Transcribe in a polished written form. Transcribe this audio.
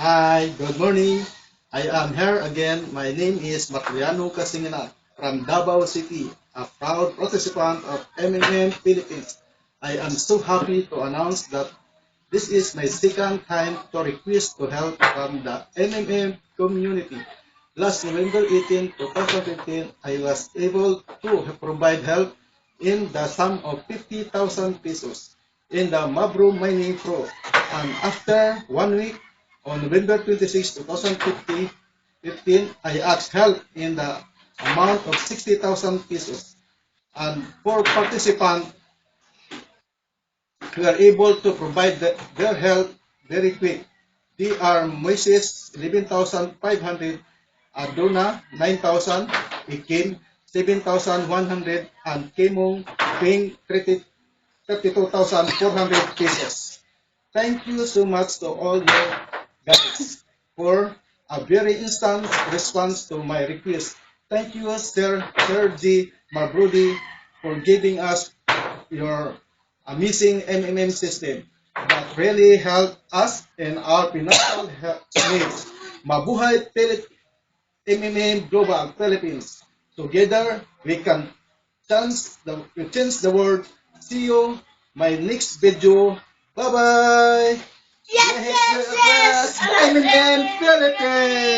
Hi, good morning. I am here again. My name is Matriano Casingana from Davao City, a proud participant of MMM Philippines. I am so happy to announce that this is my second time to request to help from the MMM community. Last November 18, 2015, I was able to provide help in the sum of 50,000 pesos in the Mabro Mining Pro. And after 1 week, on November 26, 2015, I asked help in the amount of 60,000 pesos. And for participants, we are able to provide their help very quick. They are Moises 11,500, Adona 9,000, Ikim 7,100, and Kimong paying 32,400 pesos. Thank you so much to all you guys for a very instant response to my request. Thank you, Sir G. Marbrudi, for giving us your amazing MMM system that really helped us in our financial needs. Mabuhay MMM Global Philippines. Together, we can change the world. See you my next video. Bye bye. Yes, yes, yes. MMM Philippines.